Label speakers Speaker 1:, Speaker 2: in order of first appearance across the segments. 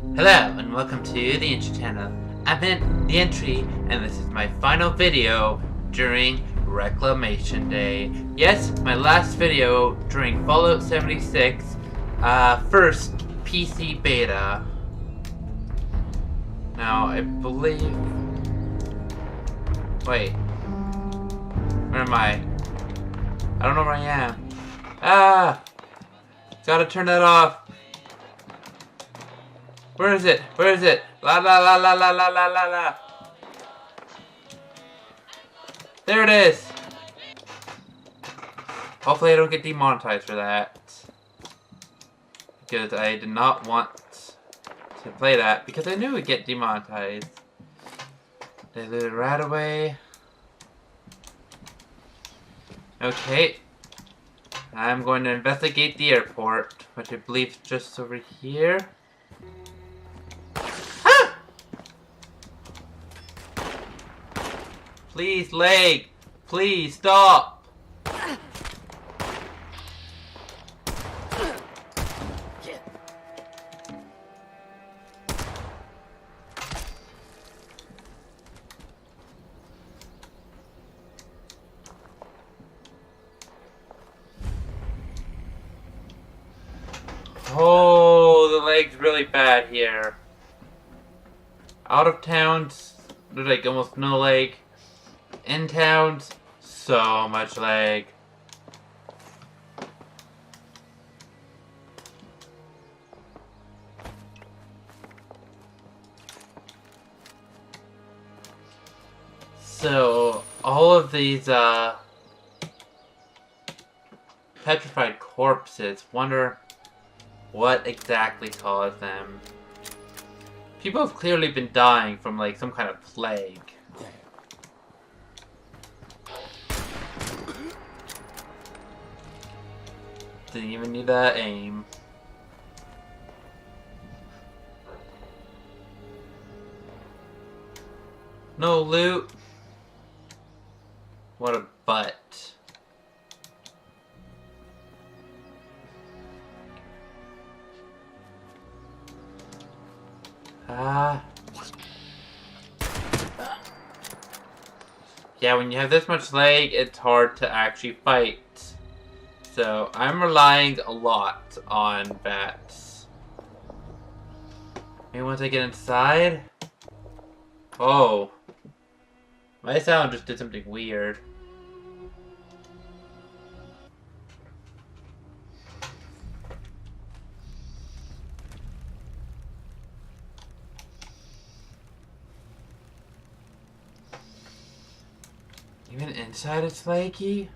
Speaker 1: Hello and welcome to the Entry channel. I'm in the Entry and this is my final video during Reclamation Day. Yes, my last video during Fallout 76 first PC beta. Now I believe... Wait. Where am I? I don't know where I am. Ah! Gotta turn that off. Where is it? Where is it? La la la la la la la la la. There it is. Hopefully I don't get demonetized for that. Because I did not want to play that because I knew it would get demonetized. They loot it right away. Okay. I'm going to investigate the airport, which I believe is just over here. Please, leg! Please, stop! Oh, the leg's really bad here. Out of towns, there's like almost no leg. In towns, so much lag. So, all of these, petrified corpses, wonder what exactly caused them. People have clearly been dying from, like, some kind of plague. Didn't even need that aim. No loot. What a butt. Yeah, when you have this much lag, it's hard to actually fight. So, I'm relying a lot on bats. Maybe once I get inside? Oh. My sound just did something weird. Even inside it's laggy?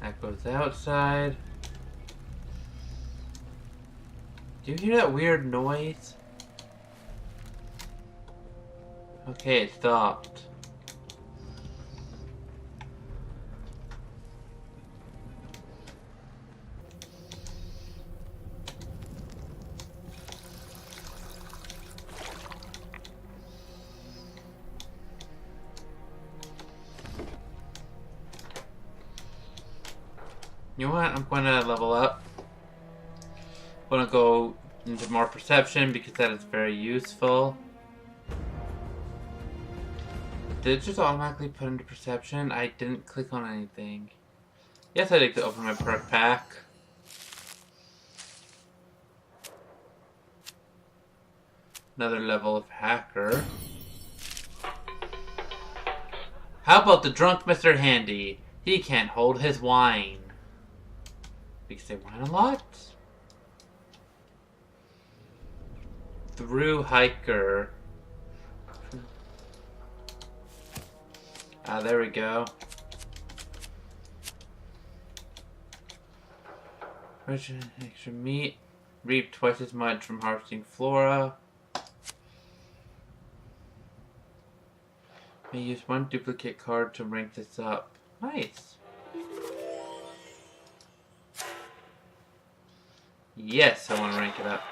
Speaker 1: That goes outside. Do you hear that weird noise? Okay, it stopped. You know what? I'm going to level up. I'm going to go into more perception because that is very useful. Did it just automatically put into perception? I didn't click on anything. Yes, I did open my perk pack. Another level of hacker. How about the drunk Mr. Handy? He can't hold his wine. Because they whine a lot? Through hiker. Ah, there we go. Extra meat. Reap twice as much from harvesting flora. May use one duplicate card to rank this up. Nice. Yes, I want to rank it up.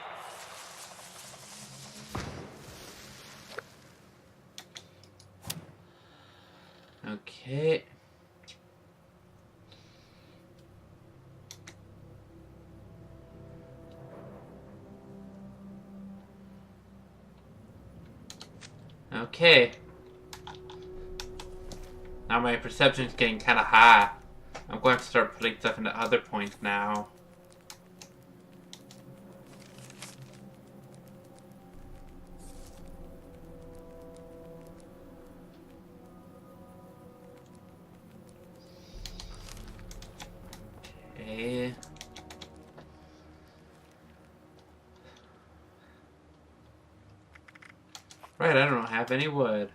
Speaker 1: Okay. Okay. Now my perception's getting kind of high. I'm going to start putting stuff into other points now. Okay. Right, I don't have any wood.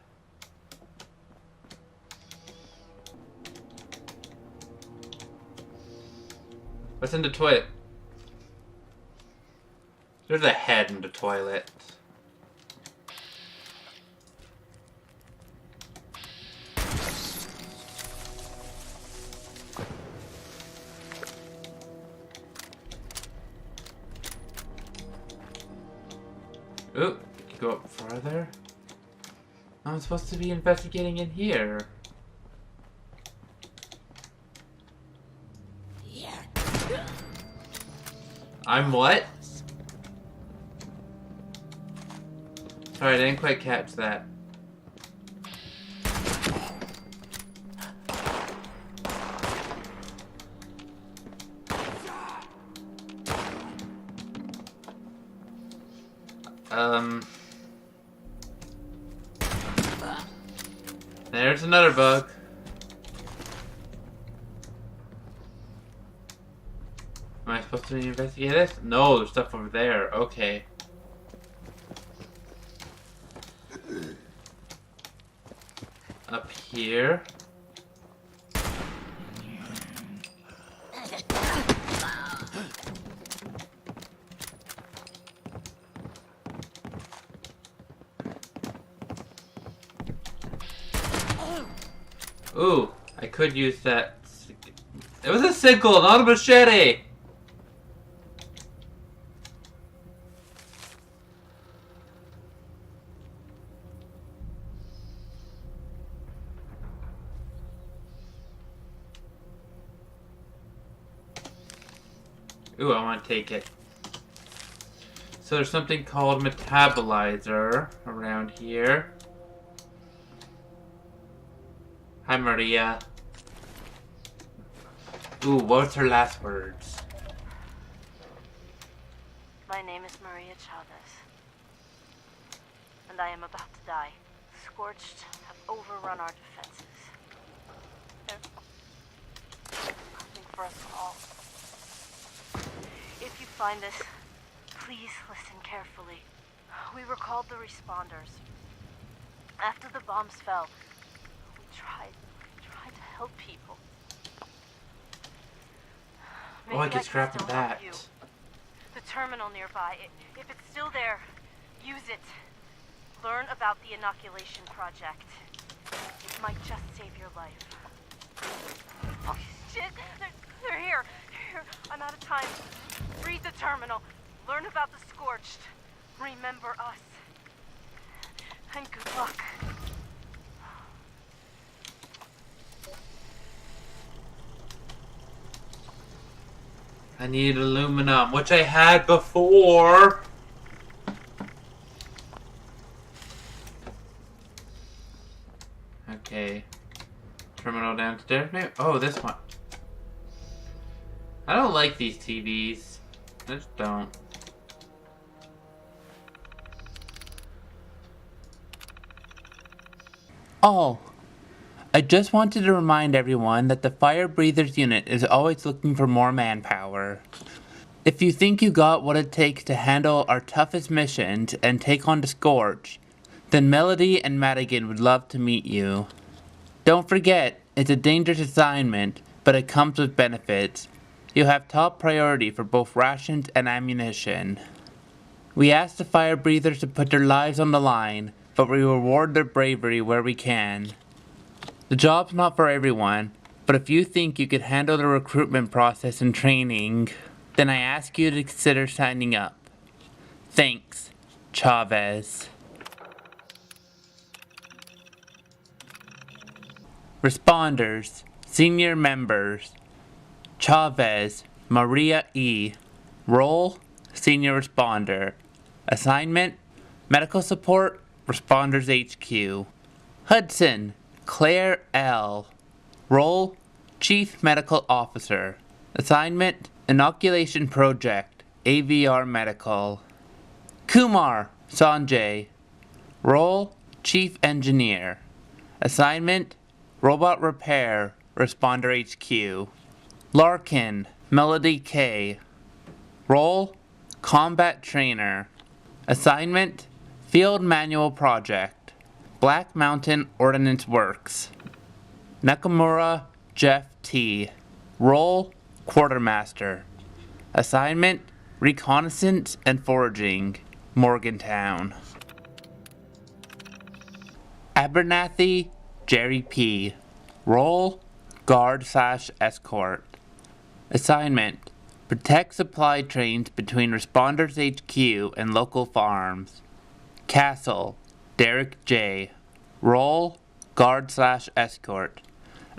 Speaker 1: What's in the toilet? There's a head in the toilet. Ooh, go up farther. I'm supposed to be investigating in here. I'm what? Sorry, I didn't quite catch that. There's another bug. Am I supposed to investigate this? No, there's stuff over there. Okay. Up here. Ooh, I could use that. It was a sickle, not a machete! Ooh, I want to take it. So there's something called metabolizer around here. Hi, Maria. Ooh, what's her last words?
Speaker 2: My name is Maria Chavez, and I am about to die. Scorched have overrun our defenses. There's nothing for us all. If you find this, please listen carefully. We were called the responders. After the bombs fell, we tried to help people.
Speaker 1: Oh, I get trapped in that.
Speaker 2: The terminal nearby, if it's still there, use it. Learn about the inoculation project. It might just save your life. Oh, shit! They're here! I'm out of time. Read the terminal. Learn about the Scorched. Remember us. And good luck.
Speaker 1: I need aluminum, which I had before. Okay. Terminal downstairs, maybe? Oh, this one. I don't like these TVs. I just don't. Oh. I just wanted to remind everyone that the Fire Breathers unit is always looking for more manpower. If you think you got what it takes to handle our toughest missions and take on the Scorch, then Melody and Madigan would love to meet you. Don't forget, it's a dangerous assignment, but it comes with benefits. You have top priority for both rations and ammunition. We ask the Fire Breathers to put their lives on the line, but we reward their bravery where we can. The job's not for everyone, but if you think you could handle the recruitment process and training, then I ask you to consider signing up. Thanks, Chavez. Responders, Senior Members, Chavez, Maria E. Role, Senior Responder. Assignment, Medical Support, Responders HQ. Hudson, Claire L. Role, Chief Medical Officer. Assignment, Inoculation Project, AVR Medical. Kumar, Sanjay. Role, Chief Engineer. Assignment, Robot Repair, Responder HQ. Larkin, Melody K. Role, Combat Trainer. Assignment, Field Manual Project, Black Mountain Ordnance Works. Nakamura, Jeff T. Role, Quartermaster. Assignment, Reconnaissance and Foraging, Morgantown. Abernathy, Jerry P. Role, Guard/Escort. Assignment, Protect supply trains between Responders HQ and local farms. Castle, Derek J. Role, Guard/Escort.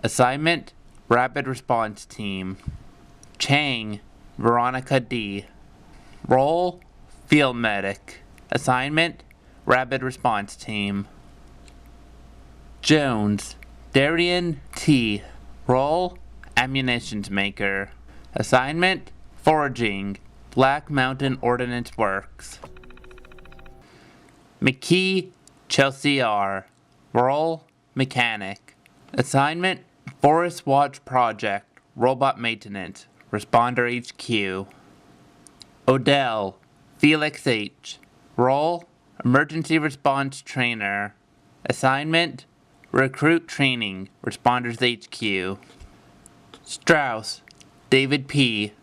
Speaker 1: Assignment, Rapid Response Team. Chang, Veronica D. Role, Field Medic. Assignment, Rapid Response Team. Jones, Darian T. Role, Ammunitions Maker. Assignment, Foraging, Black Mountain Ordnance Works. McKee, Chelsea R. Role, Mechanic. Assignment, Forest Watch Project, Robot Maintenance, Responder HQ. Odell, Felix H. Role, Emergency Response Trainer. Assignment, Recruit Training, Responders HQ. Strauss, David P.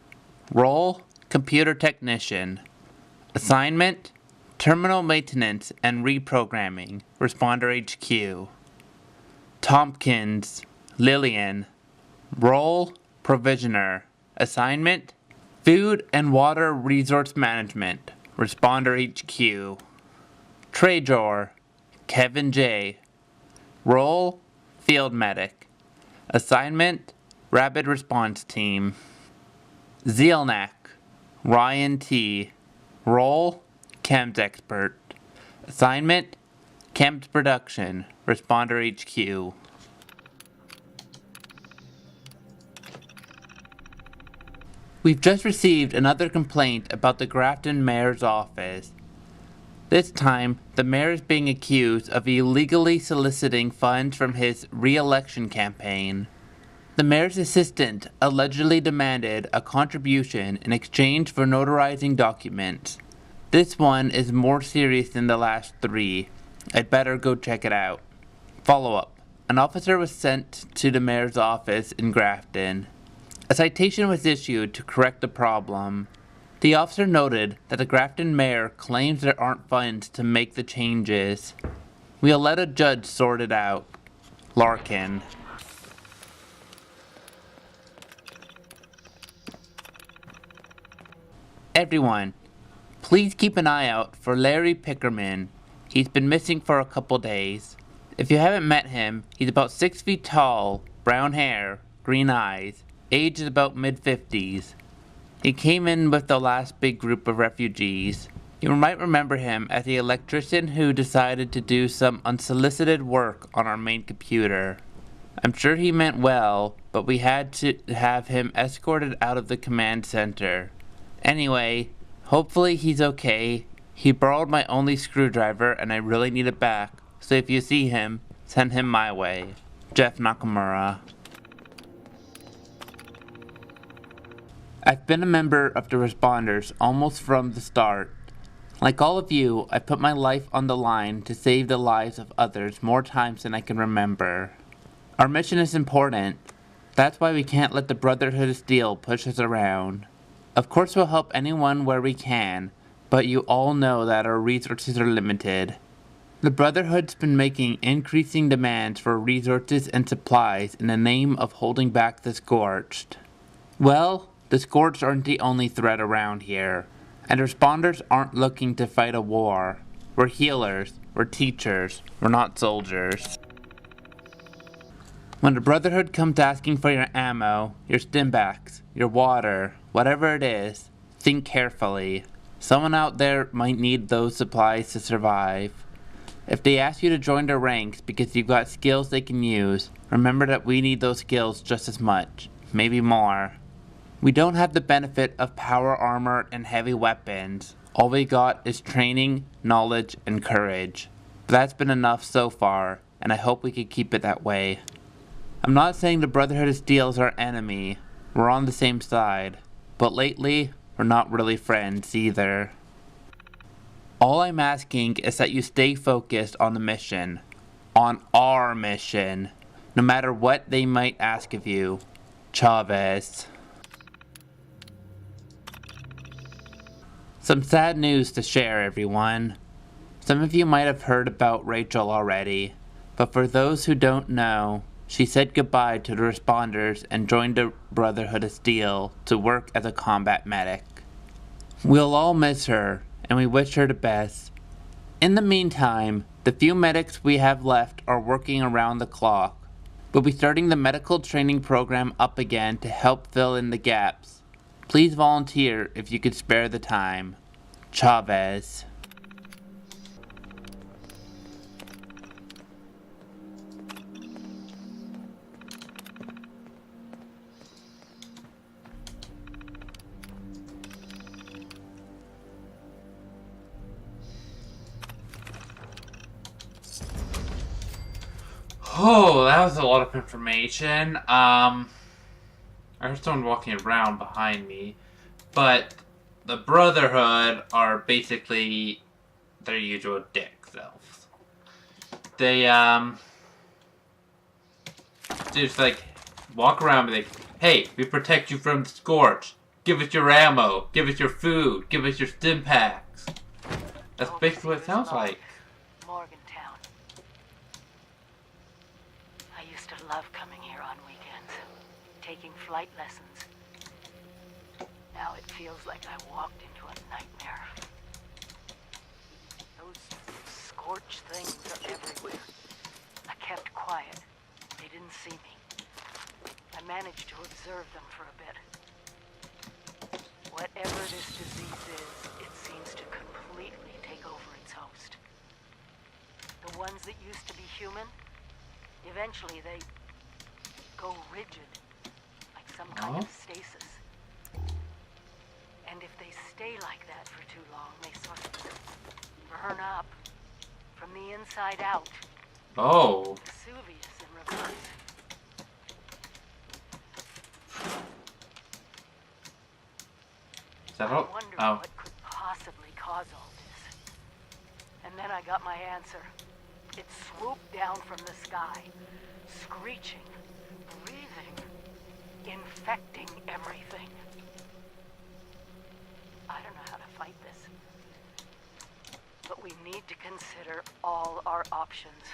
Speaker 1: Role, Computer Technician. Assignment, Terminal Maintenance and Reprogramming, Responder HQ. Tompkins, Lillian. Role, Provisioner. Assignment, Food and Water Resource Management, Responder HQ. Trajor, Kevin J. Role, Field Medic. Assignment, Rapid Response Team. Zielnak, Ryan T. Role, Chems Expert. Assignment, Chems Production, Responder HQ. We've just received another complaint about the Grafton Mayor's office. This time, the mayor is being accused of illegally soliciting funds from his re-election campaign. The mayor's assistant allegedly demanded a contribution in exchange for notarizing documents. This one is more serious than the last three. I'd better go check it out. Follow-up. An officer was sent to the mayor's office in Grafton. A citation was issued to correct the problem. The officer noted that the Grafton mayor claims there aren't funds to make the changes. We'll let a judge sort it out. Larkin. Everyone, please keep an eye out for Larry Pickerman. He's been missing for a couple days. If you haven't met him, he's about 6 feet tall, brown hair, green eyes, age is about mid-50s. He came in with the last big group of refugees. You might remember him as the electrician who decided to do some unsolicited work on our main computer. I'm sure he meant well, but we had to have him escorted out of the command center. Anyway, hopefully he's okay. He borrowed my only screwdriver and I really need it back, so if you see him, send him my way. Jeff Nakamura. I've been a member of the Responders almost from the start. Like all of you, I put my life on the line to save the lives of others more times than I can remember. Our mission is important. That's why we can't let the Brotherhood of Steel push us around. Of course we'll help anyone where we can, but you all know that our resources are limited. The Brotherhood's been making increasing demands for resources and supplies in the name of holding back the Scorched. Well, the Scorched aren't the only threat around here, and Responders aren't looking to fight a war. We're healers, we're teachers, we're not soldiers. When the Brotherhood comes asking for your ammo, your stimbaks, your water, whatever it is, think carefully. Someone out there might need those supplies to survive. If they ask you to join their ranks because you've got skills they can use, remember that we need those skills just as much, maybe more. We don't have the benefit of power armor and heavy weapons. All we got is training, knowledge, and courage. But that's been enough so far, and I hope we can keep it that way. I'm not saying the Brotherhood of Steel is our enemy. We're on the same side. But lately, we're not really friends either. All I'm asking is that you stay focused on the mission. On our mission. No matter what they might ask of you. Chavez. Some sad news to share, everyone. Some of you might have heard about Rachel already. But for those who don't know, she said goodbye to the responders and joined the Brotherhood of Steel to work as a combat medic. We'll all miss her, and we wish her the best. In the meantime, the few medics we have left are working around the clock. We'll be starting the medical training program up again to help fill in the gaps. Please volunteer if you could spare the time. Chavez. Oh, that was a lot of information. I heard someone walking around behind me. But the Brotherhood are basically their usual dick selves. They, just like, walk around and be like, hey, we protect you from the Scorched. Give us your ammo. Give us your food. Give us your stim packs. That's basically what it sounds like.
Speaker 3: Love coming here on weekends, taking flight lessons. Now it feels like I walked into a nightmare. Those scorched things are everywhere. I kept quiet. They didn't see me. I managed to observe them for a bit. Whatever this disease is, it seems to completely take over its host. The ones that used to be human, eventually they go rigid, like some kind of stasis. And if they stay like that for too long, they sort of burn up from the inside out.
Speaker 1: Oh.
Speaker 3: Vesuvius in reverse.
Speaker 1: Is that
Speaker 3: I
Speaker 1: all?
Speaker 3: wondered
Speaker 1: Oh.
Speaker 3: what could possibly cause all this. And then I got my answer. It swooped down from the sky, screeching, breathing, infecting everything. I don't know how to fight this. But we need to consider all our options.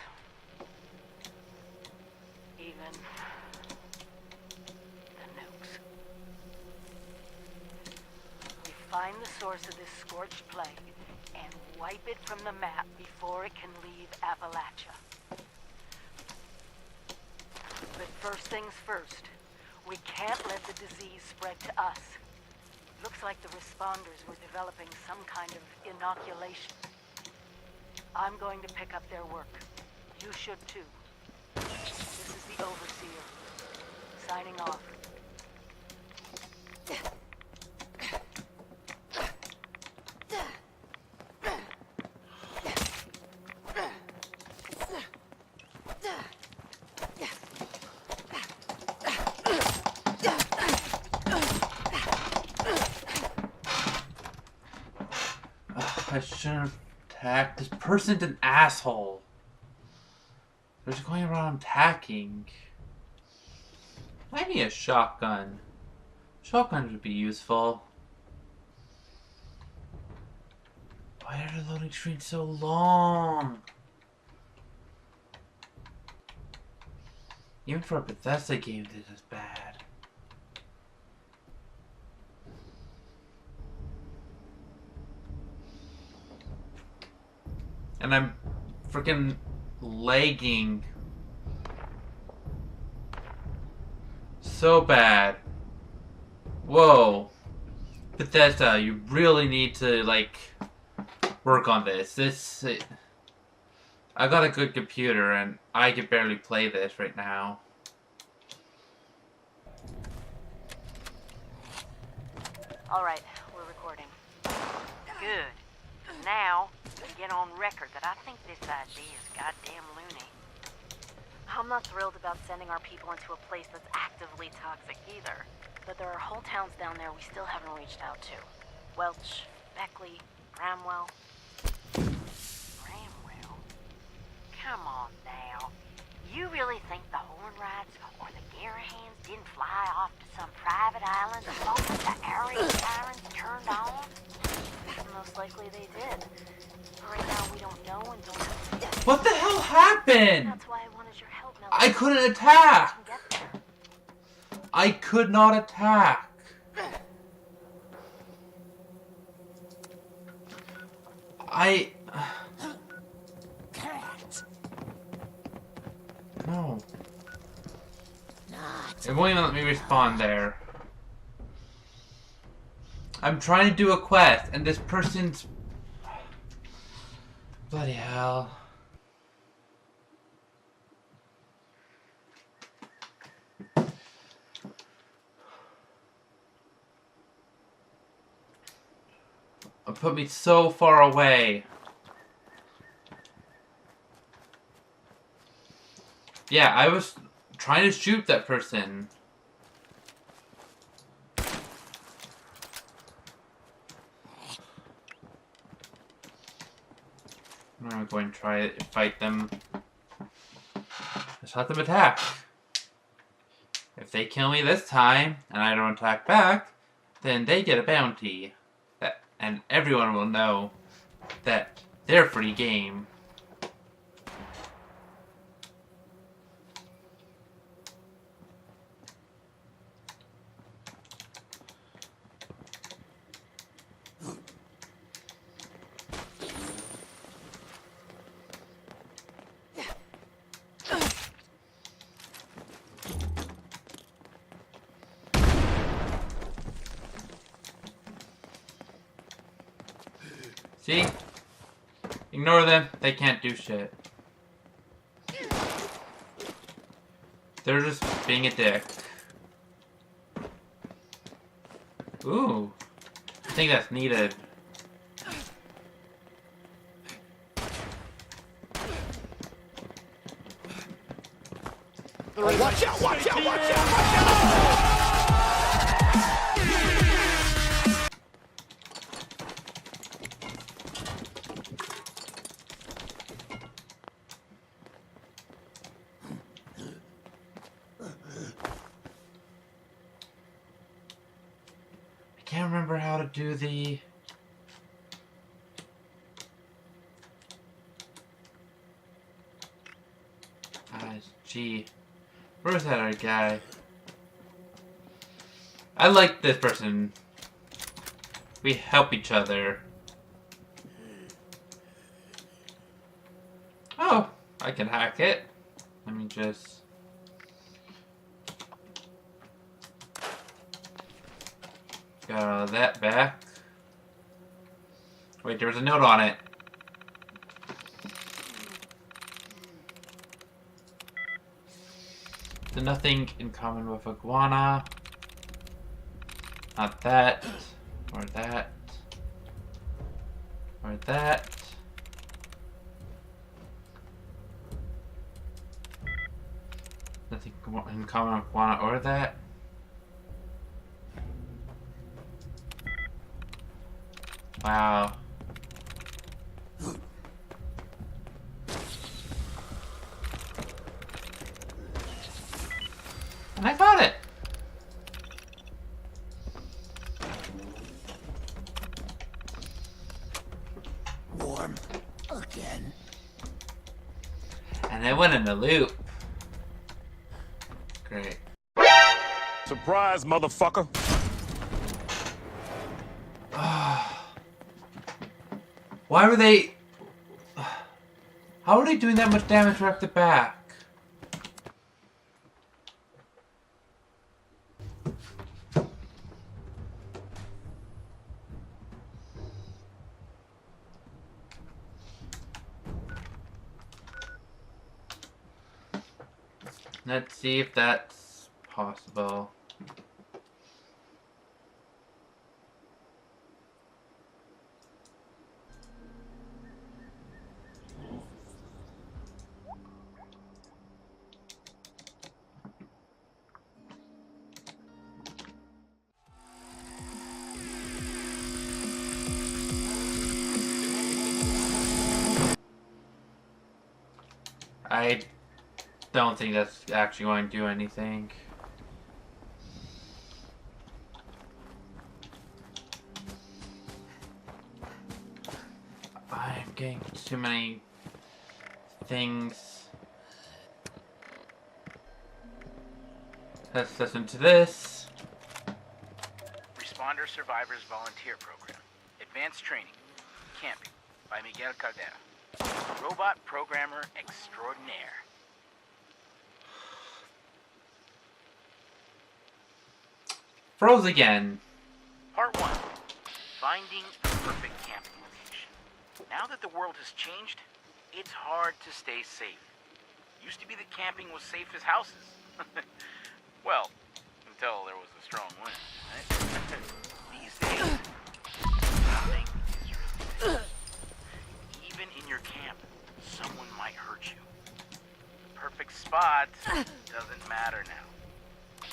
Speaker 3: Even the nukes. We find the source of this scorched plague and wipe it from the map before it can leave Appalachia. But first things first, we can't let the disease spread to us. Looks like the responders were developing some kind of inoculation. I'm going to pick up their work. You should too. This is the Overseer, signing off.
Speaker 1: I shouldn't have attacked. This person's an asshole. They're just going around attacking. I need a shotgun. Shotguns would be useful. Why are the loading screens so long? Even for a Bethesda game, this is bad. And I'm freaking lagging. so bad. Whoa. Bethesda, you really need to, like, work on this. I got a good computer and I can barely play this right now.
Speaker 3: Alright, we're recording. Good. Now, we get on record that I think this idea is goddamn loony.
Speaker 2: I'm not thrilled about sending our people into a place that's actively toxic either. But there are whole towns down there we still haven't reached out to. Welch, Beckley, Bramwell.
Speaker 3: Bramwell? Come on now. You really think the Hornrides or the Garahans didn't fly off to some private island the moment the area sirens turned on?
Speaker 2: Most likely they did. But right now we don't know and don't have to.
Speaker 1: What the hell happened?
Speaker 2: That's why I wanted your help, Mel.
Speaker 1: I couldn't attack.
Speaker 2: Get there.
Speaker 1: I could not attack. No. It won't even let me respawn there. I'm trying to do a quest, and this person's... Bloody hell. It put me so far away. Yeah, I was trying to shoot that person. I'm going to try to fight them. Just let them attack. If they kill me this time, and I don't attack back, then they get a bounty. And everyone will know that they're free game. See? Ignore them. They can't do shit. They're just being a dick. Ooh. I think that's needed.
Speaker 4: Watch out! Watch out! Watch out! Watch out!
Speaker 1: I can't remember how to do the... Gee. Where's that other guy? I like this person. We help each other. Oh, I can hack it. Let me just... Got all that back. Wait, there was a note on it. So nothing in common with iguana. Not that. Or that. Or that. Nothing in common with iguana or that. Wow. And I got it!
Speaker 4: Warm again.
Speaker 1: And I went in a loop. Great.
Speaker 4: Surprise, motherfucker.
Speaker 1: Why were they... How are they doing that much damage right off the back? Let's see if that's possible. I don't think that's actually going to do anything. I'm getting too many things. Let's listen to this.
Speaker 5: Responder Survivors Volunteer Program. Advanced Training. Camping. By Miguel Caldera. Robot Programmer Extraordinaire.
Speaker 1: Froze again.
Speaker 5: Part 1. Finding the perfect camping location. Now that the world has changed, it's hard to stay safe. Used to be that camping was safe as houses. Well, until there was a strong wind, right? These days, nothing is really safe. Even in your camp, someone might hurt you. The perfect spot doesn't matter now.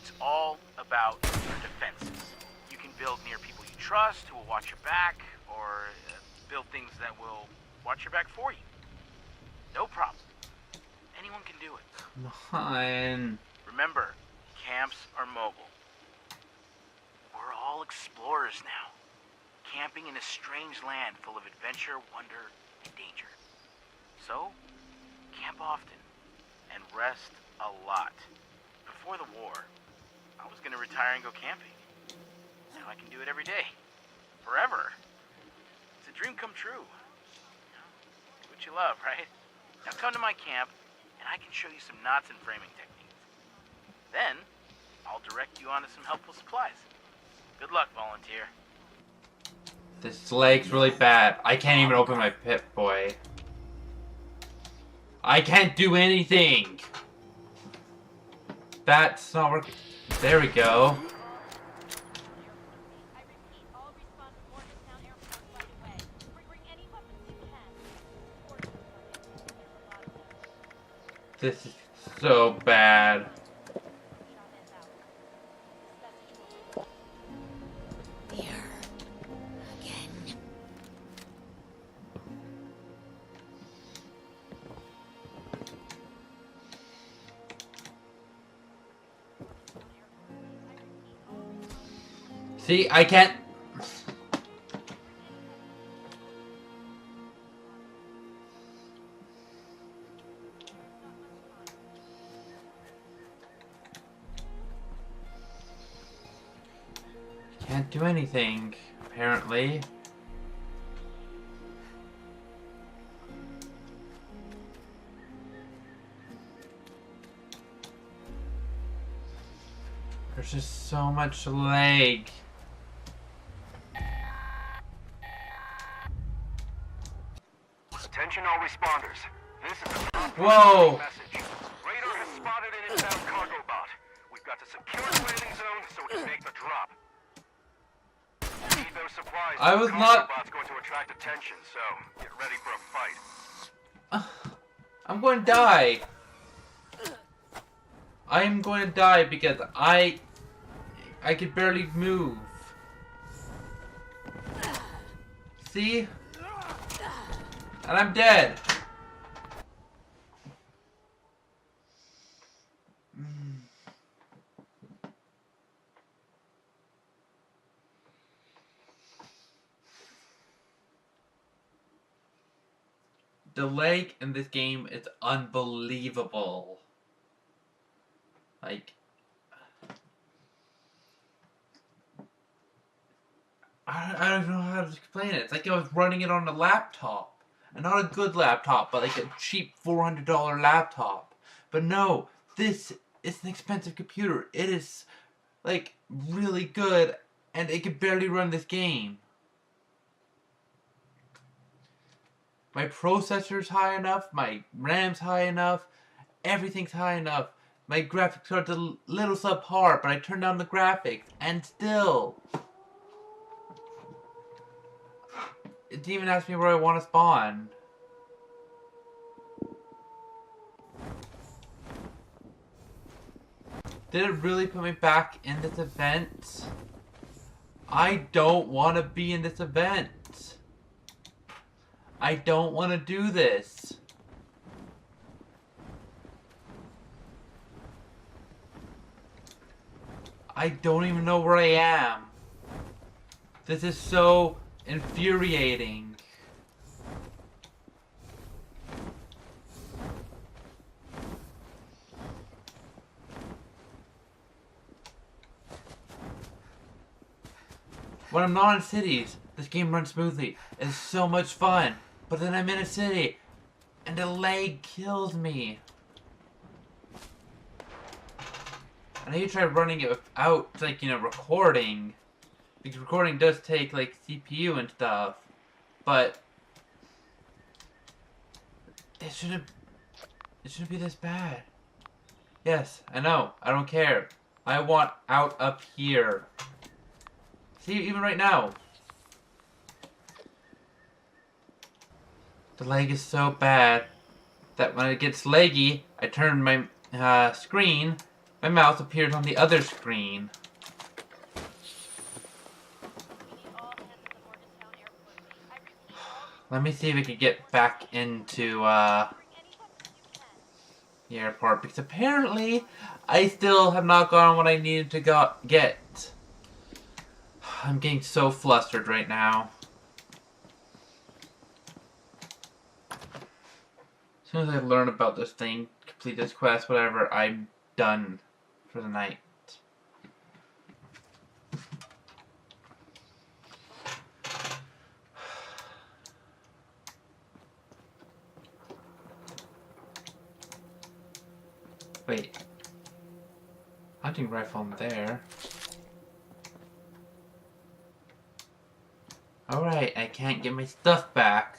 Speaker 5: It's all about your defenses. You can build near people you trust who will watch your back, or build things that will watch your back for you. No problem. Anyone can do it.
Speaker 1: Come on.
Speaker 5: Remember, camps are mobile. We're all explorers now, camping in a strange land full of adventure, wonder, and danger. So, camp often, and rest a lot. Before the war, I was gonna retire and go camping. Now I can do it every day. Forever. It's a dream come true. Do what you love, right? Now come to my camp, and I can show you some knots and framing techniques. Then, I'll direct you onto some helpful supplies. Good luck, volunteer.
Speaker 1: This leg's really bad. I can't even open my Pip-Boy. I can't do anything! That's not working. There we go.
Speaker 2: I repeat, all respond to Morgantown Airport right away. Bring any weapons you can.
Speaker 1: This is so bad. See, I can't. Can't do anything, apparently. There's just so much lag.
Speaker 6: Attention all responders. This is a
Speaker 1: Whoa!
Speaker 6: message. Radar has spotted an inbound cargo bot. We've got to secure the landing zone so we can make the drop. Need those supplies.
Speaker 1: I was
Speaker 6: The
Speaker 1: not-
Speaker 6: cargo bot's going to attract attention, so get ready for a fight.
Speaker 1: I'm going to die. I am going to die because I could barely move. See? And I'm dead. The lag in this game is unbelievable. Like, I don't know how to explain it. It's like I was running it on a laptop. And not a good laptop, but like a cheap $400 laptop. But no, this is an expensive computer. It is, like, really good, and it can barely run this game. My processor's high enough, my RAM's high enough, everything's high enough. My graphics are a little subpar, but I turned down the graphics, and still... It didn't even ask me where I want to spawn. Did it really put me back in this event? I don't want to be in this event. I don't want to do this. I don't even know where I am. This is so infuriating. When I'm not in cities, this game runs smoothly. It's so much fun. But then I'm in a city, and the lag kills me. I know you try running it without, like, you know, recording. Because recording does take, like, CPU and stuff. But it shouldn't be this bad. Yes, I know. I don't care. I want out up here. See, even right now. The lag is so bad that when it gets laggy, I turn my screen, my mouse appears on the other screen. Let me see if we can get back into the airport, because apparently I still have not gotten what I needed to get. I'm getting so flustered right now. As soon as I learn about this thing, complete this quest, whatever, I'm done for the night. Wait. Hunting rifle in there. Alright, I can't get my stuff back.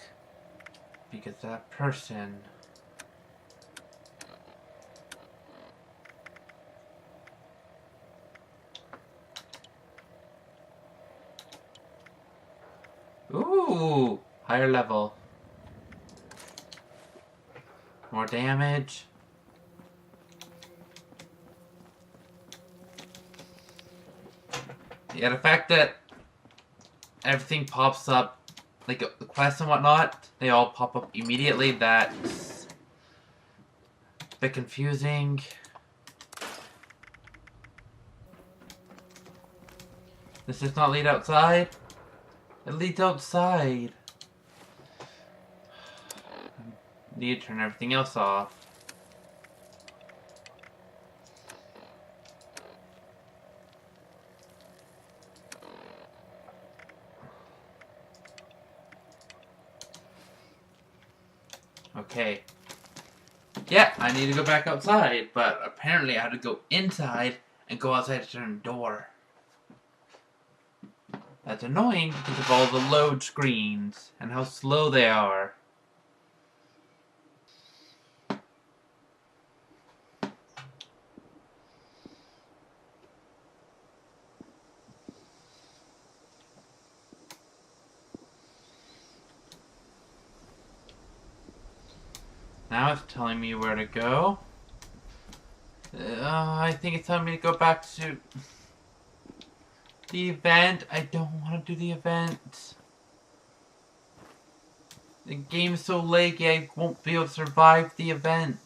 Speaker 1: Because that person... Ooh! Higher level. More damage. Yeah, the fact that everything pops up, like the quests and whatnot, they all pop up immediately, that's a bit confusing. Does this not lead outside? It leads outside. Need to turn everything else off. Okay. Yeah, I need to go back outside, but apparently I had to go inside and go outside to turn the door. That's annoying because of all the load screens and how slow they are. Now it's telling me where to go. I think it's telling me to go back to the event. I don't want to do the event. The game's so laggy I won't be able to survive the event.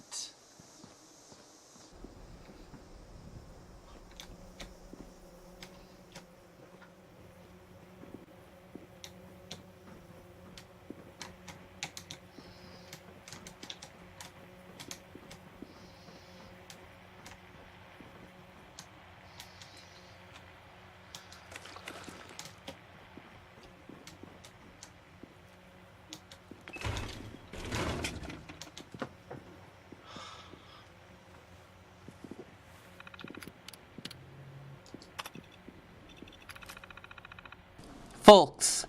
Speaker 1: Folks,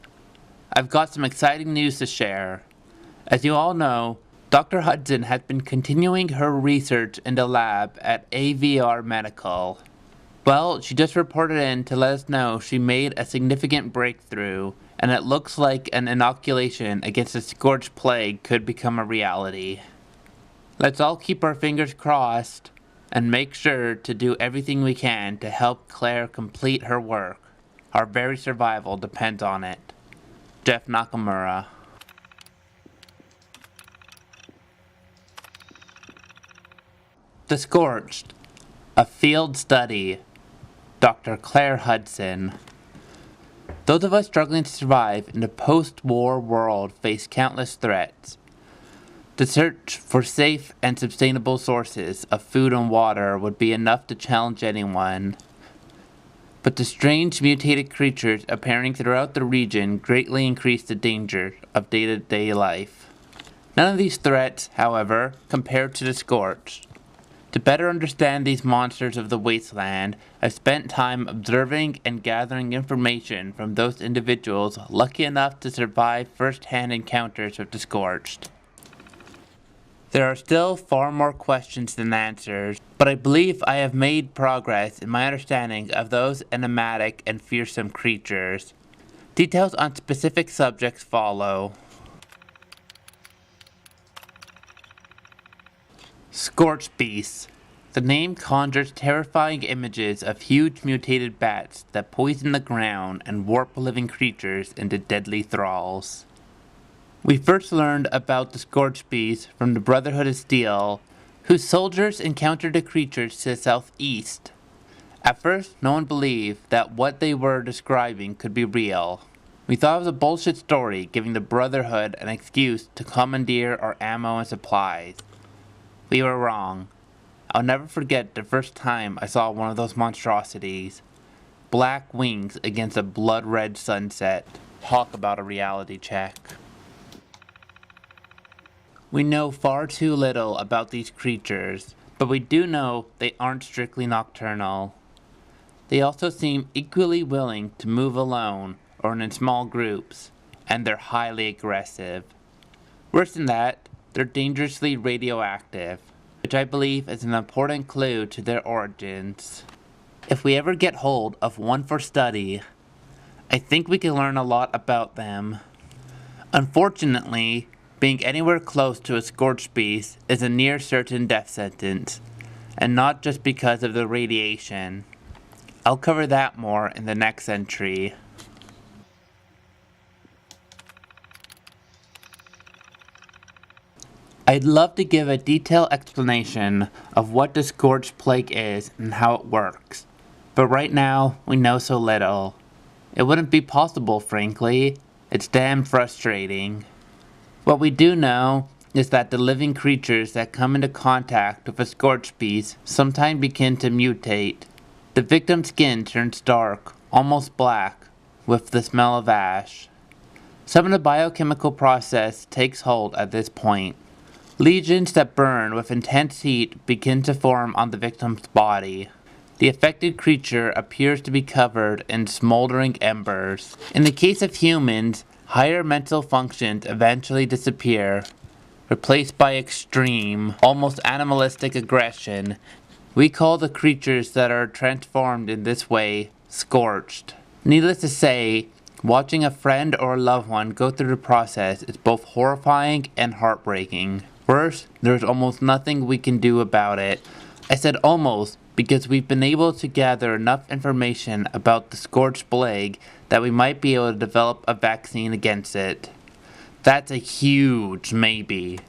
Speaker 1: I've got some exciting news to share. As you all know, Dr. Hudson has been continuing her research in the lab at AVR Medical. Well, she just reported in to let us know she made a significant breakthrough, and it looks like an inoculation against the Scorched plague could become a reality. Let's all keep our fingers crossed and make sure to do everything we can to help Claire complete her work. Our very survival depends on it. Jeff Nakamura. The Scorched, a field study. Dr. Claire Hudson. Those of us struggling to survive in the post-war world face countless threats. The search for safe and sustainable sources of food and water would be enough to challenge anyone. But the strange mutated creatures appearing throughout the region greatly increase the danger of day-to-day life. None of these threats, however, compared to the Scorched. To better understand these monsters of the wasteland, I've spent time observing and gathering information from those individuals lucky enough to survive first-hand encounters with the Scorched. There are still far more questions than answers, but I believe I have made progress in my understanding of those enigmatic and fearsome creatures. Details on specific subjects follow. Scorched beasts. The name conjures terrifying images of huge mutated bats that poison the ground and warp living creatures into deadly thralls. We first learned about the Scorched beasts from the Brotherhood of Steel, whose soldiers encountered the creatures to the southeast. At first, no one believed that what they were describing could be real. We thought it was a bullshit story, giving the Brotherhood an excuse to commandeer our ammo and supplies. We were wrong. I'll never forget the first time I saw one of those monstrosities. Black wings against a blood-red sunset. Talk about a reality check. We know far too little about these creatures, but we do know they aren't strictly nocturnal. They also seem equally willing to move alone or in small groups, and they're highly aggressive. Worse than that, they're dangerously radioactive, which I believe is an important clue to their origins. If we ever get hold of one for study, I think we can learn a lot about them. Unfortunately, being anywhere close to a Scorched beast is a near certain death sentence, and not just because of the radiation. I'll cover that more in the next entry. I'd love to give a detailed explanation of what the Scorched plague is and how it works, but right now we know so little. It wouldn't be possible, frankly. It's damn frustrating. What we do know is that the living creatures that come into contact with a Scorched beast sometimes begin to mutate. The victim's skin turns dark, almost black, with the smell of ash. Some of the biochemical process takes hold at this point. Lesions that burn with intense heat begin to form on the victim's body. The affected creature appears to be covered in smoldering embers. In the case of humans, higher mental functions eventually disappear, replaced by extreme, almost animalistic aggression. We call the creatures that are transformed in this way Scorched. Needless to say, watching a friend or a loved one go through the process is both horrifying and heartbreaking. Worse, there's almost nothing we can do about it. I said almost because we've been able to gather enough information about the Scorched plague that we might be able to develop a vaccine against it. That's a huge maybe.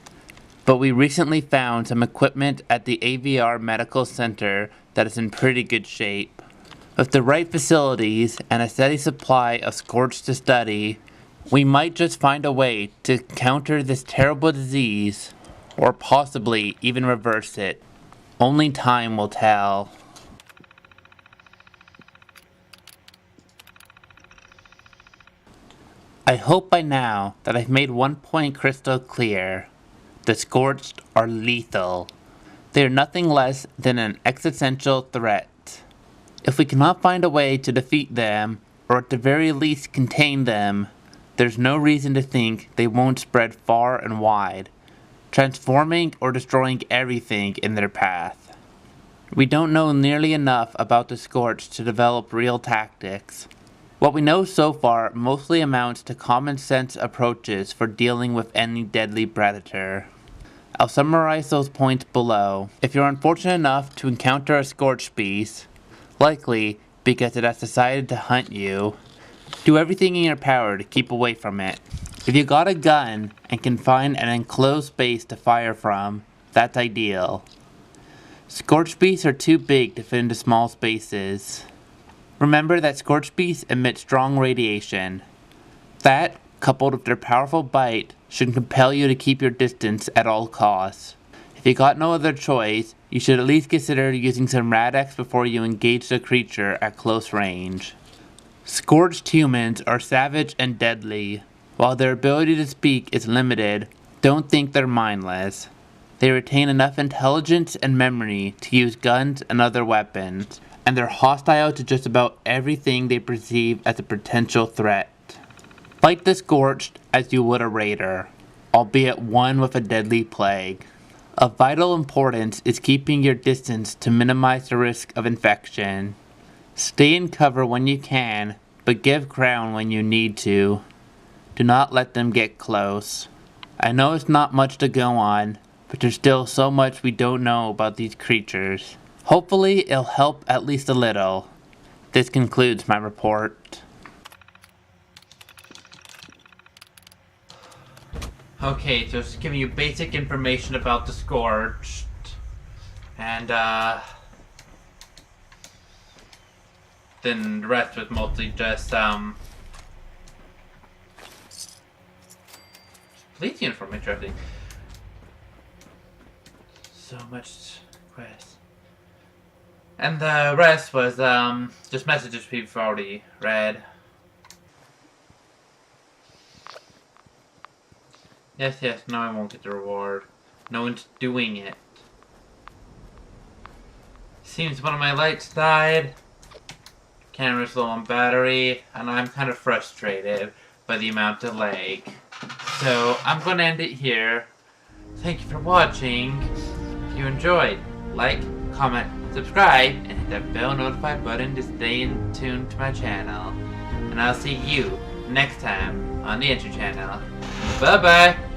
Speaker 1: But we recently found some equipment at the AVR Medical Center that is in pretty good shape. With the right facilities and a steady supply of Scorched to study, we might just find a way to counter this terrible disease, or possibly even reverse it. Only time will tell. I hope by now that I've made one point crystal clear. The Scorched are lethal. They are nothing less than an existential threat. If we cannot find a way to defeat them, or at the very least contain them, there's no reason to think they won't spread far and wide, transforming or destroying everything in their path. We don't know nearly enough about the Scorched to develop real tactics. What we know so far mostly amounts to common sense approaches for dealing with any deadly predator. I'll summarize those points below. If you're unfortunate enough to encounter a Scorched beast, likely because it has decided to hunt you, do everything in your power to keep away from it. If you got a gun and can find an enclosed space to fire from, that's ideal. Scorched beasts are too big to fit into small spaces. Remember that Scorched beasts emit strong radiation. That, coupled with their powerful bite, should compel you to keep your distance at all costs. If you got no other choice, you should at least consider using some Rad-X before you engage the creature at close range. Scorched humans are savage and deadly. While their ability to speak is limited, don't think they're mindless. They retain enough intelligence and memory to use guns and other weapons, and they're hostile to just about everything they perceive as a potential threat. Fight the Scorched as you would a raider, albeit one with a deadly plague. Of vital importance is keeping your distance to minimize the risk of infection. Stay in cover when you can, but give ground when you need to. Do not let them get close. I know it's not much to go on, but there's still so much we don't know about these creatures. Hopefully it'll help at least a little. This concludes my report. Okay, so just giving you basic information about the Scorched. And then the rest was mostly just police uniform, interesting. So much quest. And the rest was just messages we've already read. Yes, no, I won't get the reward. No one's doing it. Seems one of my lights died. Camera's low on battery, and I'm kind of frustrated by the amount of lag. So, I'm going to end it here. Thank you for watching. If you enjoyed, like, comment, subscribe, and hit that bell notify button to stay in tune to my channel. And I'll see you next time on the Entry Channel. Bye bye!